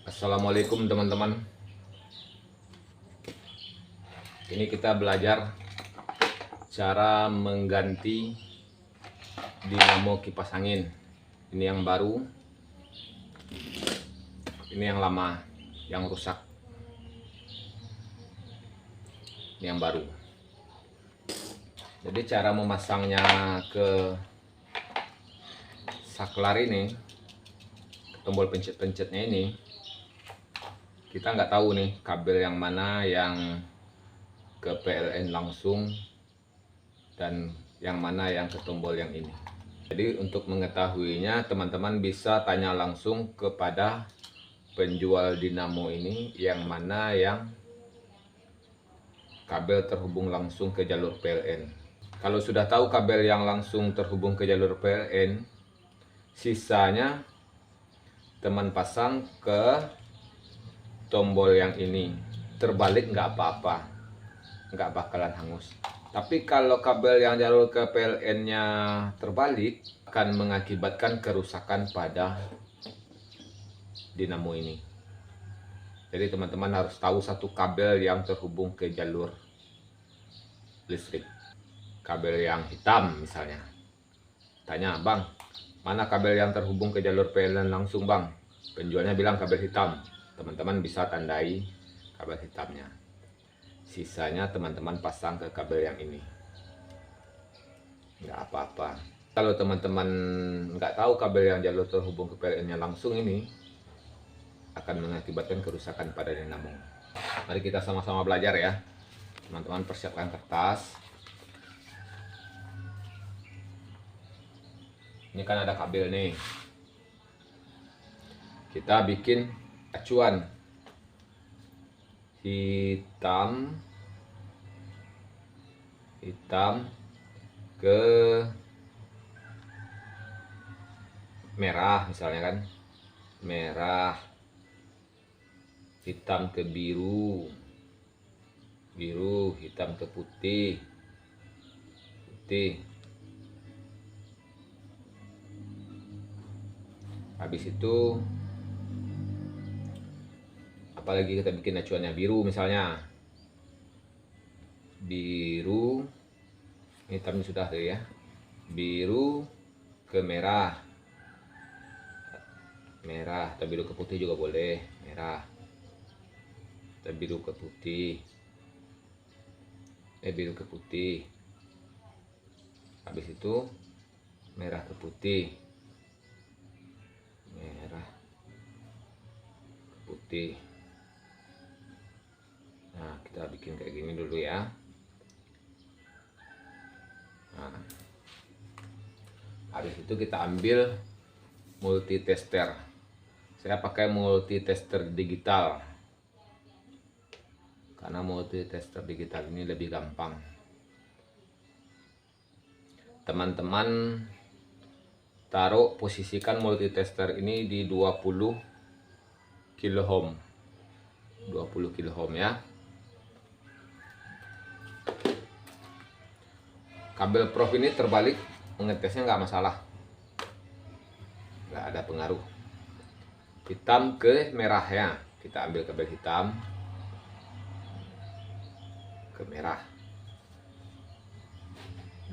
Assalamualaikum teman-teman. Ini kita belajar cara mengganti dinamo kipas angin. Ini yang baru, ini yang lama, yang rusak. Ini yang baru. Jadi cara memasangnya ke saklar ini, tombol pencet-pencetnya ini, kita nggak tahu nih kabel yang mana yang ke PLN langsung dan yang mana yang ke tombol yang ini. Jadi untuk mengetahuinya teman-teman bisa tanya langsung kepada penjual dinamo ini yang mana yang kabel terhubung langsung ke jalur PLN. Kalau sudah tahu kabel yang langsung terhubung ke jalur PLN, sisanya teman pasang ke tombol yang ini, terbalik nggak apa-apa, nggak bakalan hangus. Tapi kalau kabel yang jalur ke PLN-nya terbalik, akan mengakibatkan kerusakan pada dinamo ini. Jadi teman-teman harus tahu satu kabel yang terhubung ke jalur listrik. Kabel yang hitam misalnya, tanya, "Bang, mana kabel yang terhubung ke jalur PLN langsung, Bang?" Penjualnya bilang kabel hitam. Teman-teman bisa tandai kabel hitamnya. Sisanya teman-teman pasang ke kabel yang ini. Nggak apa-apa. Kalau teman-teman nggak tahu kabel yang jalur terhubung ke PLN-nya langsung ini, akan mengakibatkan kerusakan pada dinamo. Mari kita sama-sama belajar ya. Teman-teman persiapkan kertas. Ini kan ada kabel nih. Kita bikin acuan hitam ke merah misalnya kan, merah, hitam ke biru, biru, hitam ke putih, putih. Habis itu apalagi kita bikin acuannya biru misalnya, biru, hitamnya sudah tuh ya, biru ke merah, merah atau biru ke putih juga boleh, merah atau biru ke putih, biru ke putih. Habis itu merah ke putih, merah ke putih. Nah, kita bikin kayak gini dulu ya. Nah, habis itu kita ambil multitester. Saya pakai multitester digital karena multitester digital ini lebih gampang. Teman-teman posisikan multitester ini di 20 kilo ohm, 20 kilo ohm ya. Kabel prof ini terbalik, mengetesnya nggak masalah, nggak ada pengaruh. Hitam ke merah ya, kita ambil kabel hitam ke merah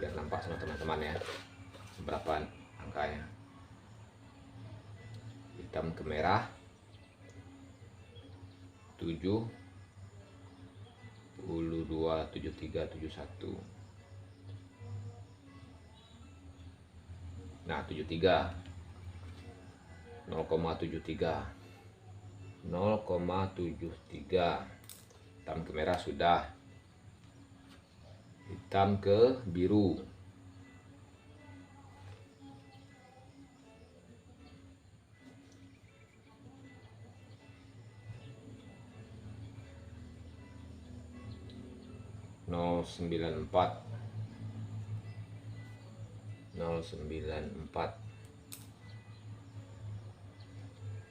biar nampak sama teman-teman ya berapa angkanya. Hitam ke merah 7 72 73 71. Nah, 73 0,73 0,73. Hitam ke merah sudah. Hitam ke biru. Nol sembilan empat, 094.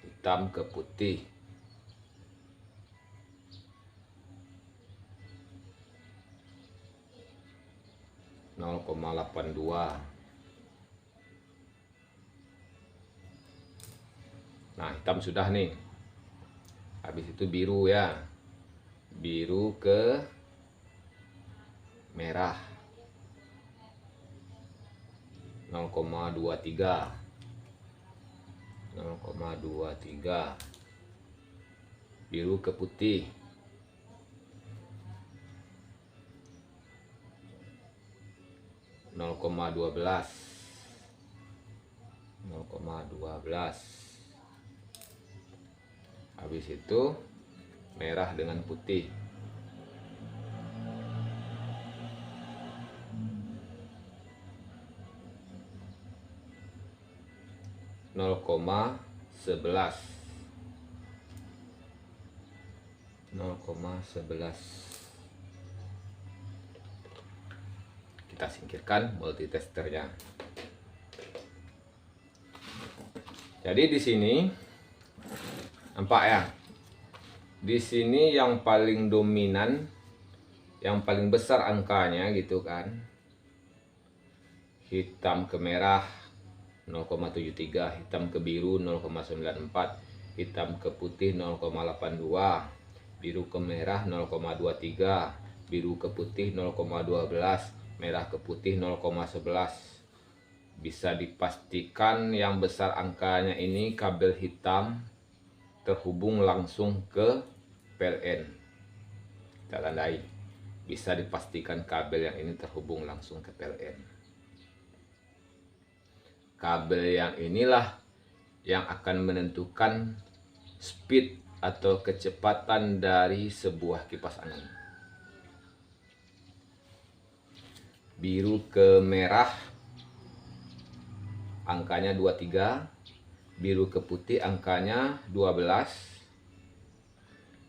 Hitam ke putih. Nol koma 82. Nah, hitam sudah nih. Habis itu biru ya, biru ke merah 0,23, 0,23, biru ke putih 0,12, 0,12. Habis itu merah dengan putih 0,11, 0,11. Kita singkirkan multitesternya. Jadi di sini nampak ya, di sini yang paling dominan, yang paling besar angkanya gitu kan, hitam ke merah 0,73, hitam ke biru 0,94, hitam ke putih 0,82, biru ke merah 0,23, biru ke putih 0,12, merah ke putih 0,11. Bisa dipastikan yang besar angkanya ini kabel hitam terhubung langsung ke PLN. Kita tandai, bisa dipastikan kabel yang ini terhubung langsung ke PLN. Kabel yang inilah yang akan menentukan speed atau kecepatan dari sebuah kipas angin. Biru ke merah angkanya 23, biru ke putih angkanya 12.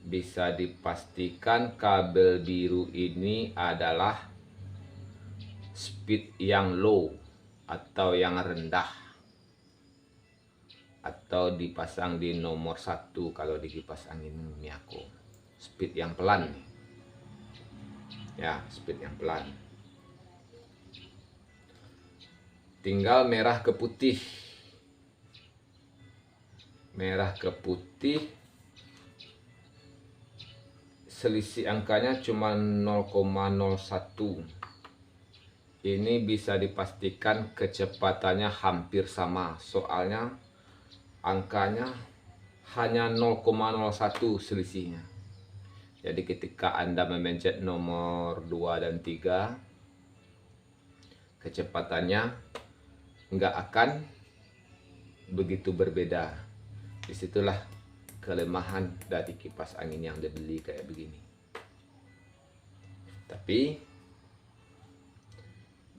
Bisa dipastikan kabel biru ini adalah speed yang low atau yang rendah, atau dipasang di nomor 1 kalau di kipas angin Miyako. Speed yang pelan ya, speed yang pelan. Tinggal merah ke putih. Merah ke putih selisih angkanya cuma 0,01. Ini bisa dipastikan kecepatannya hampir sama, soalnya angkanya hanya 0,01 selisihnya. Jadi ketika Anda memencet nomor 2 dan 3, kecepatannya nggak akan begitu berbeda. Disitulah kelemahan dari kipas angin yang dibeli kayak begini. Tapi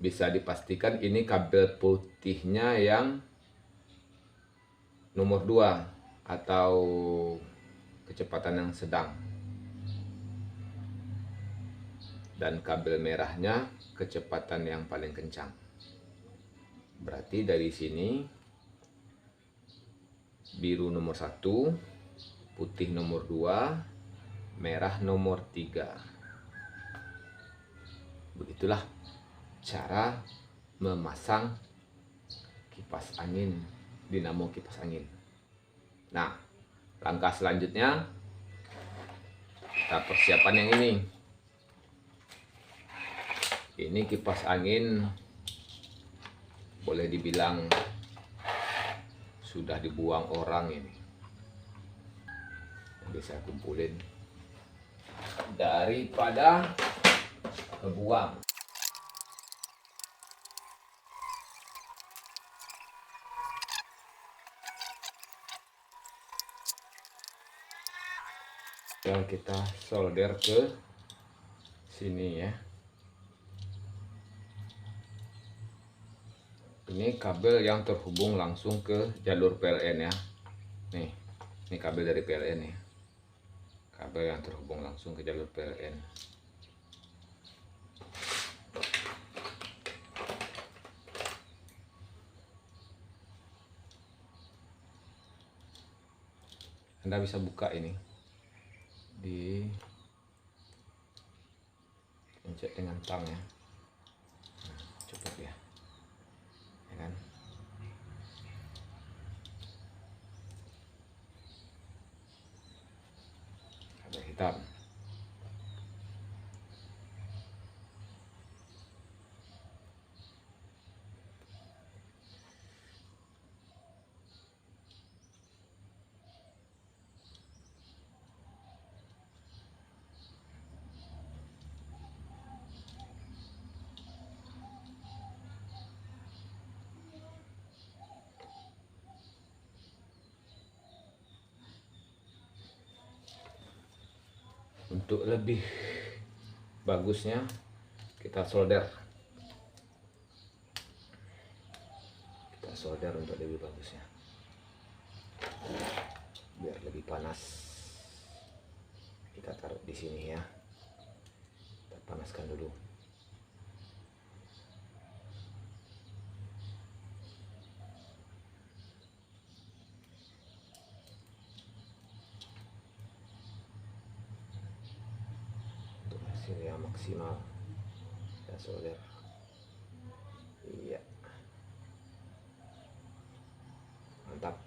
bisa dipastikan ini kabel putihnya yang nomor 2 atau kecepatan yang sedang, dan kabel merahnya kecepatan yang paling kencang. Berarti dari sini biru nomor 1, putih nomor 2, merah nomor 3. Begitulah cara memasang kipas angin, dinamo kipas angin. Nah, langkah selanjutnya kita persiapan yang ini. Ini kipas angin boleh dibilang sudah dibuang orang ini. Bisa kumpulin daripada kebuang. Dan kita solder ke sini ya. Ini kabel yang terhubung langsung ke jalur PLN ya. Nih, ini kabel dari PLN ya. Kabel yang terhubung langsung ke jalur PLN. Anda bisa buka ini, di pencet dengan tang ya. Nah, cukup ya. Ya kan? Mantap. Untuk lebih bagusnya kita solder. Kita solder untuk lebih bagusnya. Biar lebih panas. Kita taruh di sini ya. Kita panaskan dulu. Hasil yang maksimal ya solder. Iya, mantap.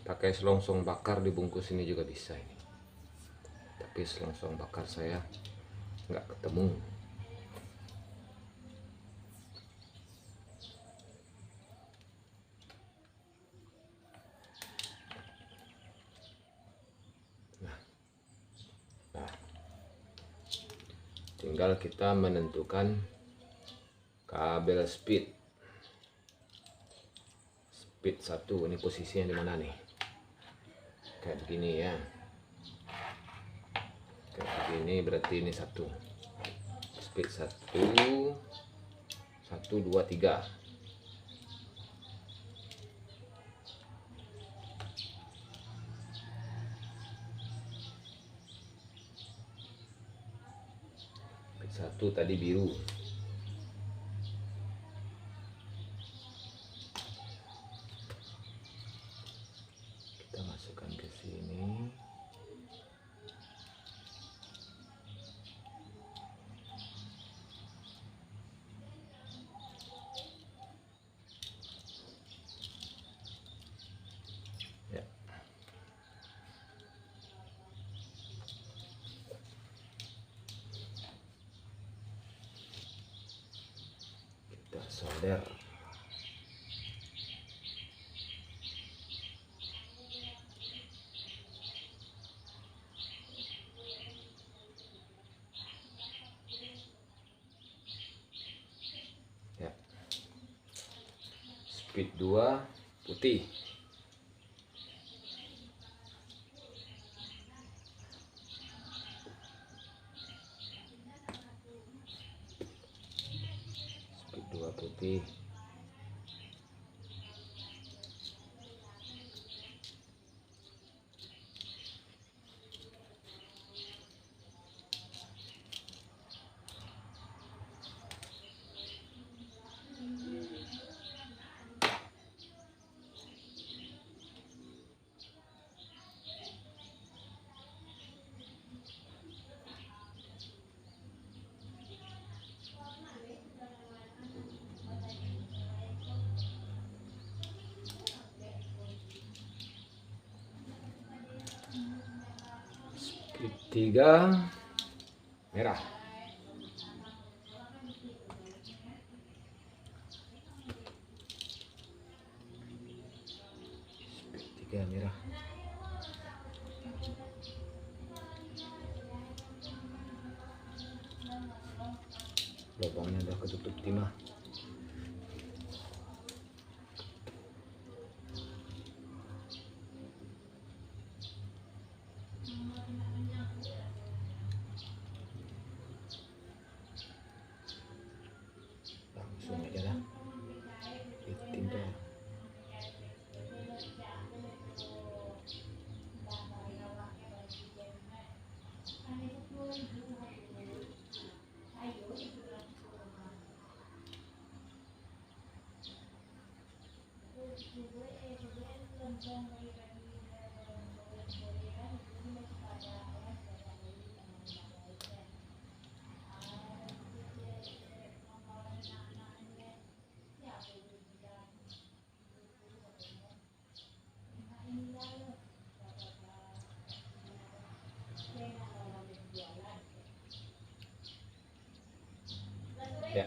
Pakai selongsong bakar dibungkus ini juga bisa ini. Tapi selongsong bakar saya nggak ketemu. Nah, tinggal kita menentukan kabel speed 1. Ini posisinya di mana nih? Kayak begini ya. Kayak begini berarti ini 1. Speed 1 1 2 3. Speed 1 tadi biru. Kita masukkan ke sini. Ya. Kita solder. Ya. Speed 2 putih. Speed 2 putih. Speed 3 merah. Speed 3 merah. Lubangnya udah ketutup timah. Langsung aja lah ditimpa. Ya.